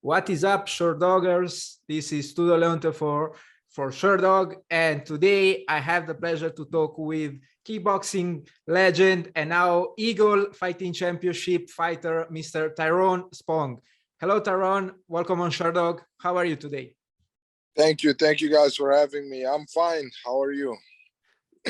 What is up, Sherdoggers? This is Studio Leonte for Sherdog, and today I have the pleasure to talk with kickboxing legend and now Eagle Fighting Championship fighter, Mr. Tyrone Spong. Hello, Tyrone. Welcome on Sherdog. How are you today? Thank you guys for having me. I'm fine. How are you?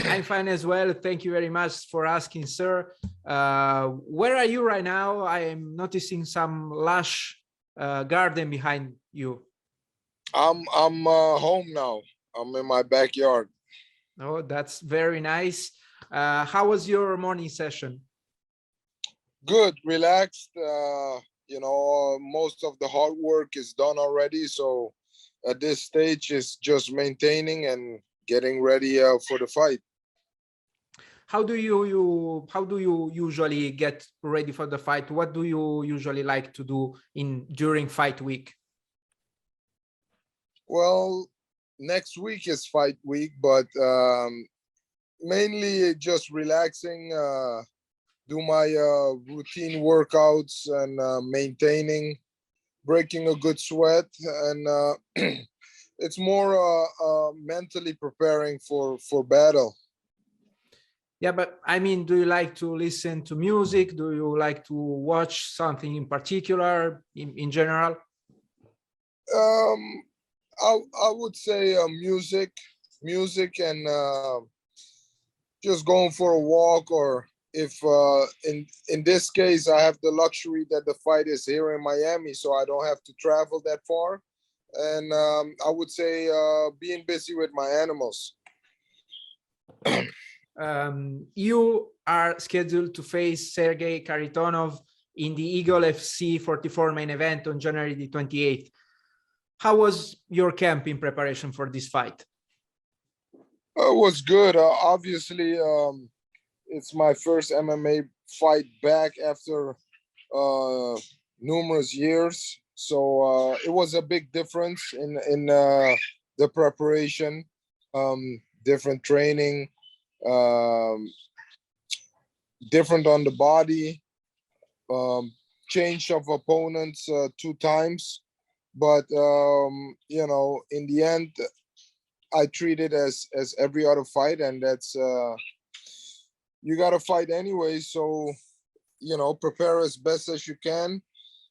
I'm fine as well. Thank you very much for asking, sir. Where are you right now? I am noticing some lush garden behind you. I'm home now. I'm in my backyard. Oh, that's very nice. How was your morning session? Good, relaxed. Most of the hard work is done already. So at this stage, it's just maintaining and getting ready for the fight. How do you usually get ready for the fight? What do you usually like to do during fight week? Well, next week is fight week, but mainly just relaxing, do my routine workouts and maintaining, breaking a good sweat, and it's more mentally preparing for battle. Yeah, but I mean, do you like to listen to music? Do you like to watch something in particular, in general? I would say music, and just going for a walk, or if in this case I have the luxury that the fight is here in Miami, so I don't have to travel that far, and I would say being busy with my animals. You are scheduled to face Sergei Kharitonov in the Eagle FC 44 main event on January the 28th. How was your camp in preparation for this fight? It was good. Obviously, it's my first MMA fight back after numerous years. So it was a big difference in the preparation, different training, different on the body, change of opponents 2 times. But in the end, I treat it as every other fight, and that's you got to fight anyway. So prepare as best as you can,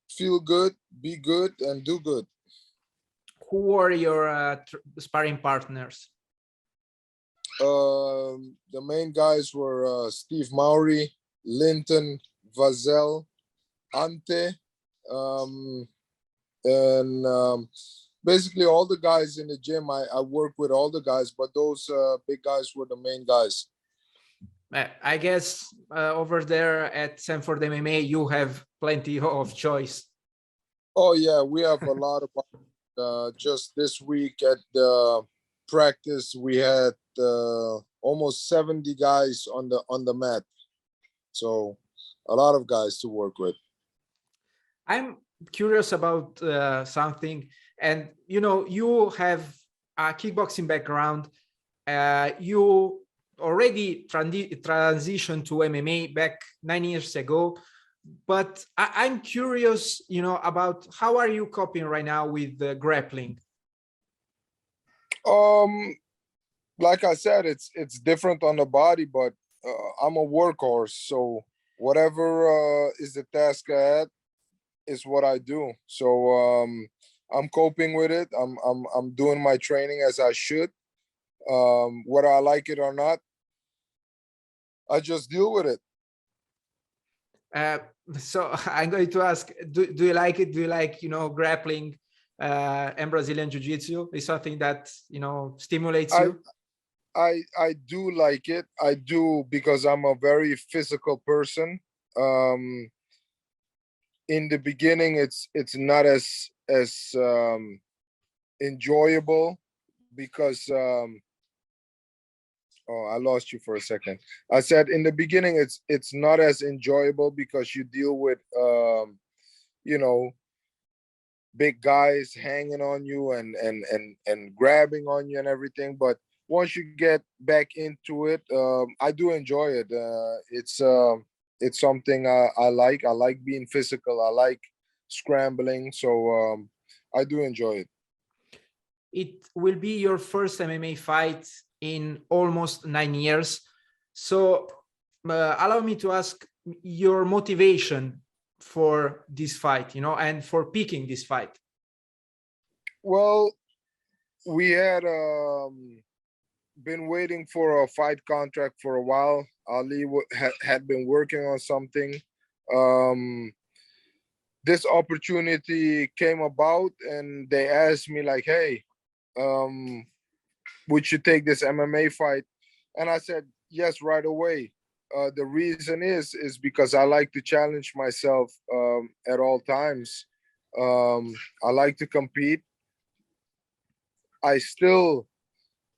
feel good, be good, and do good. Who are your sparring partners? The main guys were Steve Mowry, Linton, Vazel, Ante, and basically all the guys in the gym. I work with all the guys, but those big guys were the main guys. I guess over there at Sanford MMA, you have plenty of choice. Oh yeah, we have a lot of. Just this week at the practice, we had almost 70 guys on the mat, so a lot of guys to work with. I'm curious about something, and you have a kickboxing background. You already transitioned to MMA back 9 years ago, but I'm curious, about how are you coping right now with the grappling? Like I said, it's different on the body, but I'm a workhorse, so whatever is the task ahead is what I do. So I'm coping with it. I'm doing my training as I should. Whether I like it or not, I just deal with it. So I'm going to ask, do you like it? Do you like, grappling and Brazilian Jiu-Jitsu? Is something that, stimulates you? I do like it. I do, because I'm a very physical person. In the beginning, it's not as enjoyable, because I lost you for a second. I said in the beginning it's not as enjoyable because you deal with big guys hanging on you and grabbing on you and everything. But once you get back into it, I do enjoy it. It's something I like. I like being physical. I like scrambling. So I do enjoy it. It will be your first MMA fight in almost 9 years. So allow me to ask your motivation for this fight, you know, and for picking this fight. Well, we had been waiting for a fight contract for a while. Ali had been working on something. This opportunity came about, and they asked me like, "Hey, would you take this MMA fight?" And I said yes right away. The reason is because I like to challenge myself at all times. I like to compete. I still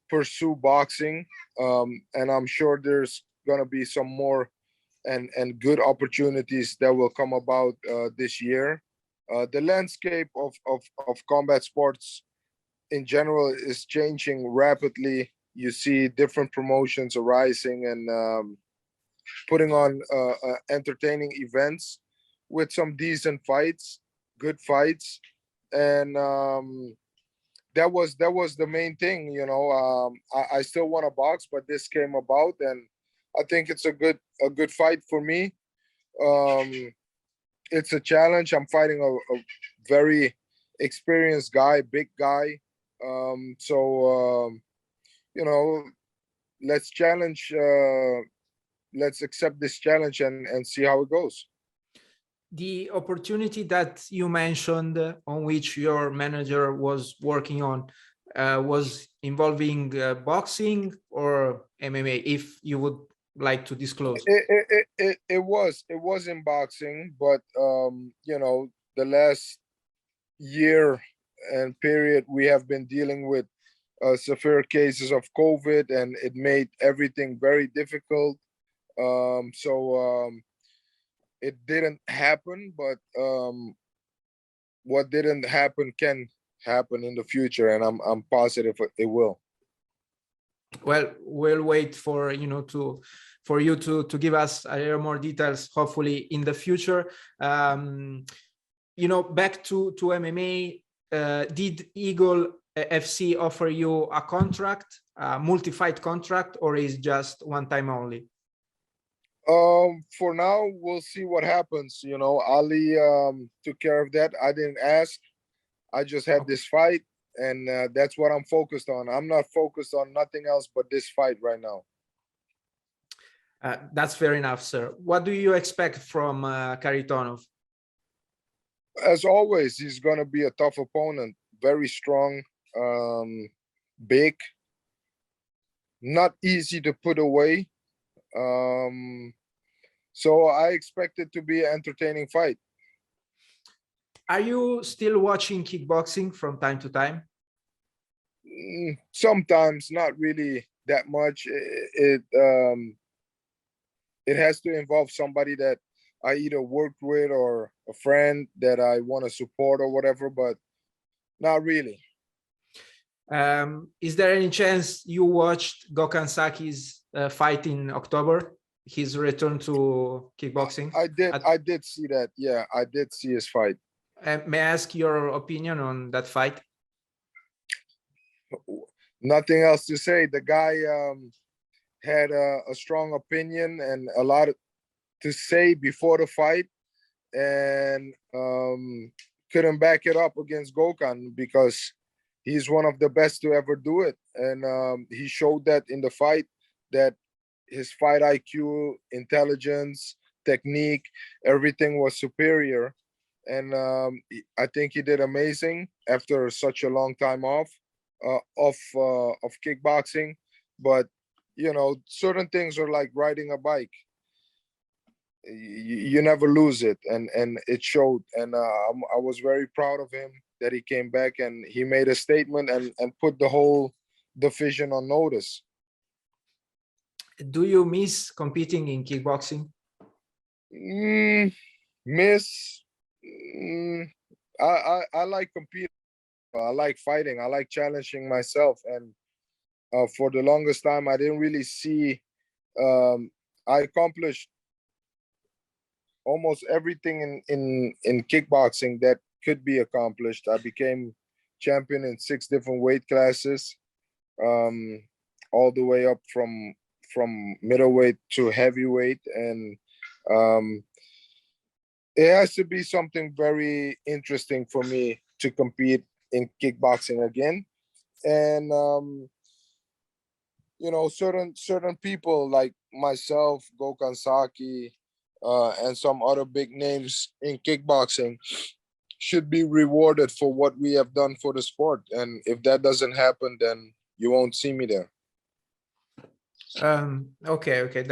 pursue boxing, and I'm sure there's gonna be some more and good opportunities that will come about this year. The landscape of combat sports in general is changing rapidly. You see different promotions arising and putting on entertaining events with some decent fights, good fights, and that was the main thing. You know, I still want to box, but this came about, and I think it's a good fight for me. It's a challenge. I'm fighting a very experienced guy, big guy. So you know, let's challenge. Let's accept this challenge and see how it goes. The opportunity that you mentioned, on which your manager was working on, was involving boxing or MMA, if you would like to disclose. It was in boxing, but you know, the last year and period we have been dealing with severe cases of COVID, and it made everything very difficult. So it didn't happen, but what didn't happen can happen in the future, and I'm positive it will. Well, we'll wait for for you to give us more details, hopefully in the future. You know, back to MMA. Did Eagle FC offer you a contract, a multi-fight contract, or is just one time only? For now, we'll see what happens. You know, Ali took care of that. I didn't ask. I just had this fight, and that's what I'm focused on. I'm not focused on nothing else but this fight right now. That's fair enough, sir. What do you expect from Kharitonov? As always, he's going to be a tough opponent. Very strong, big, not easy to put away. So I expect it to be an entertaining fight. Are you still watching kickboxing from time to time? Sometimes, not really that much. It has to involve somebody that I either worked with or a friend that I want to support or whatever, but not really. Is there any chance you watched Gokhan Saki's fight in October? His return to kickboxing? I did see that. Yeah, I did see his fight. May I ask your opinion on that fight? Nothing else to say. The guy had a strong opinion and a lot to say before the fight, and couldn't back it up against Gokhan because he's one of the best to ever do it. And he showed that in the fight, that his fight IQ, intelligence, technique, everything was superior. And I think he did amazing after such a long time off of kickboxing. But you know, certain things are like riding a bike. You never lose it, and it showed. And I was very proud of him that he came back and he made a statement and put the whole division on notice. Do you miss competing in kickboxing? Miss? I like competing. I like fighting. I like challenging myself. And for the longest time, I didn't really see. I accomplished almost everything in kickboxing that could be accomplished. I became champion in 6 different weight classes, um, all the way up from middleweight to heavyweight, and um, it has to be something very interesting for me to compete in kickboxing again. And certain people like myself, Gokhan Saki, and some other big names in kickboxing should be rewarded for what we have done for the sport. And if that doesn't happen, then you won't see me there. Okay,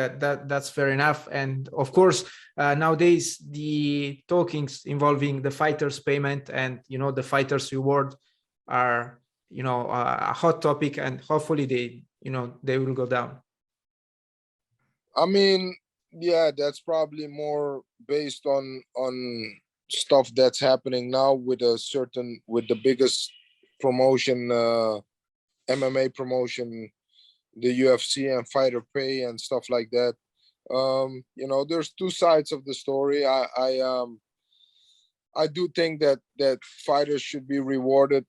that's fair enough. And of course, nowadays the talkings involving the fighters payment and the fighters reward are a hot topic, and hopefully they will go down. I mean, yeah, that's probably more based on stuff that's happening now with the biggest promotion, MMA promotion, the UFC and fighter pay and stuff like that. There's two sides of the story. I do think that fighters should be rewarded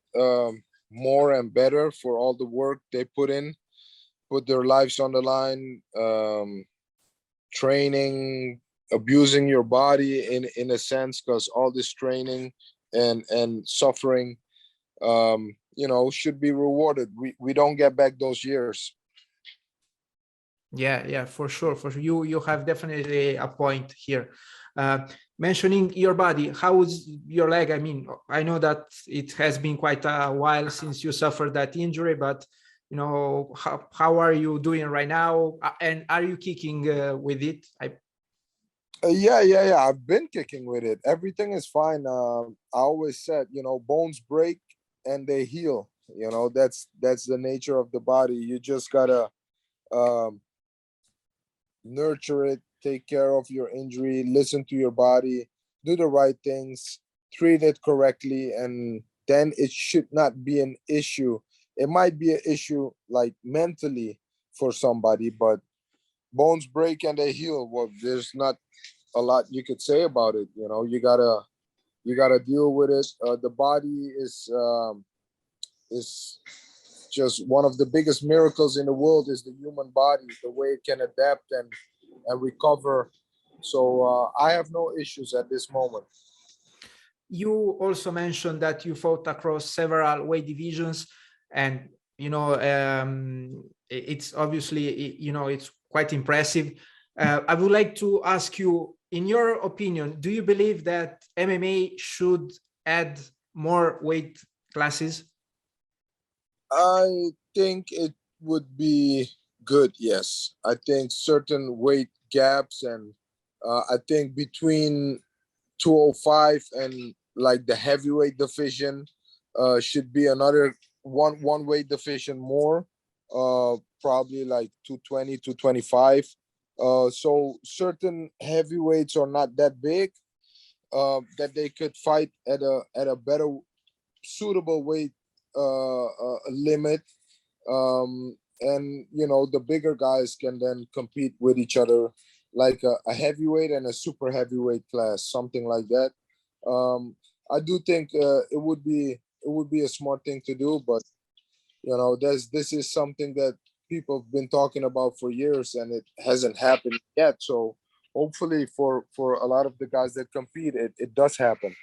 more and better for all the work they put their lives on the line, training, abusing your body in a sense, because all this training and suffering, should be rewarded. We don't get back those years. Yeah, for sure. You have definitely a point here. Mentioning your body, how's your leg? I mean, I know that it has been quite a while since you suffered that injury, but how are you doing right now? And are you kicking with it? Yeah. I've been kicking with it. Everything is fine. I always said, bones break and they heal. That's the nature of the body. You just gotta nurture it, take care of your injury, listen to your body, do the right things, treat it correctly, and then it should not be an issue. It might be an issue like mentally for somebody, but bones break and they heal. Well, there's not a lot you could say about it. You gotta deal with it. The body is just one of the biggest miracles in the world, is the human body, the way it can adapt and recover. So I have no issues at this moment. You also mentioned that you fought across several weight divisions, and it's obviously it's quite impressive. I would like to ask you, in your opinion, do you believe that MMA should add more weight classes? I think it would be good, yes. I think certain weight gaps, and I think between 205 and like the heavyweight division should be another one weight division more, probably like 220, 225. So certain heavyweights are not that big, that they could fight at a better suitable weight limit, and the bigger guys can then compete with each other, like a heavyweight and a super heavyweight class, something like that. I do think it would be a smart thing to do, but this is something that people have been talking about for years, and it hasn't happened yet. So hopefully for a lot of the guys that compete, it does happen.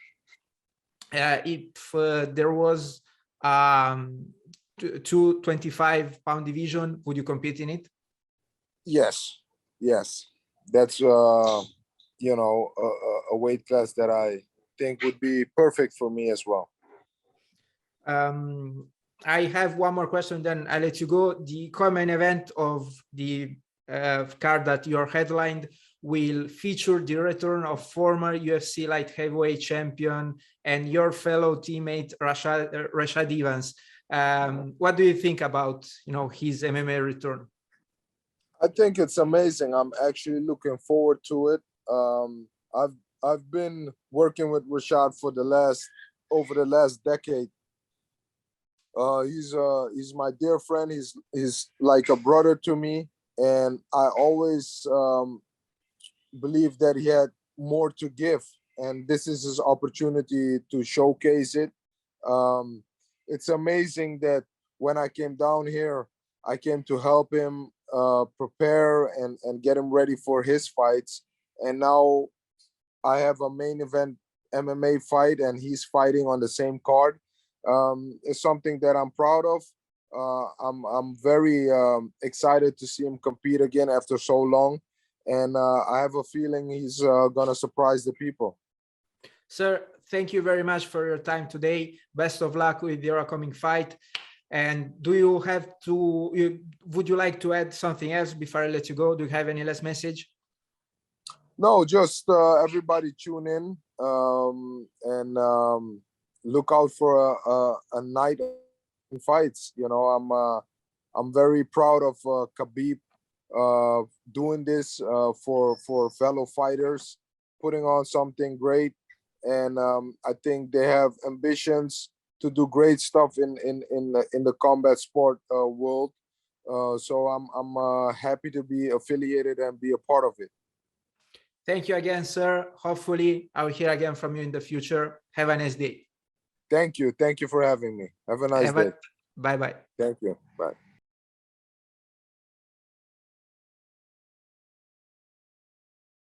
If there was 225-pound division, would you compete in it? Yes, that's a weight class that I think would be perfect for me as well. I have one more question, then I'll let you go. The co-main event of the card that you're headlined will feature the return of former UFC light heavyweight champion and your fellow teammate Rashad Evans. What do you think about his MMA return? I think it's amazing. I'm actually looking forward to it. I've been working with Rashad over the last decade. He's my dear friend. He's like a brother to me, and I always believed that he had more to give, and this is his opportunity to showcase it. It's amazing that when I came down here, I came to help him prepare and get him ready for his fights, and now I have a main event MMA fight, and he's fighting on the same card. It's something that I'm proud of. I'm very excited to see him compete again after so long, and I have a feeling he's gonna surprise the people. Sir, thank you very much for your time today. Best of luck with your upcoming fight. And do you have to? Would you like to add something else before I let you go? Do you have any last message? No, just everybody tune in and look out for a night in fights. You know, I'm very proud of Khabib doing this for fellow fighters, putting on something great, and I think they have ambitions to do great stuff in the combat sport world. So I'm happy to be affiliated and be a part of it. Thank you again, sir. Hopefully, I'll hear again from you in the future. Have a nice day. Thank you. Thank you for having me. Have a nice day. Bye-bye. Thank you. Bye.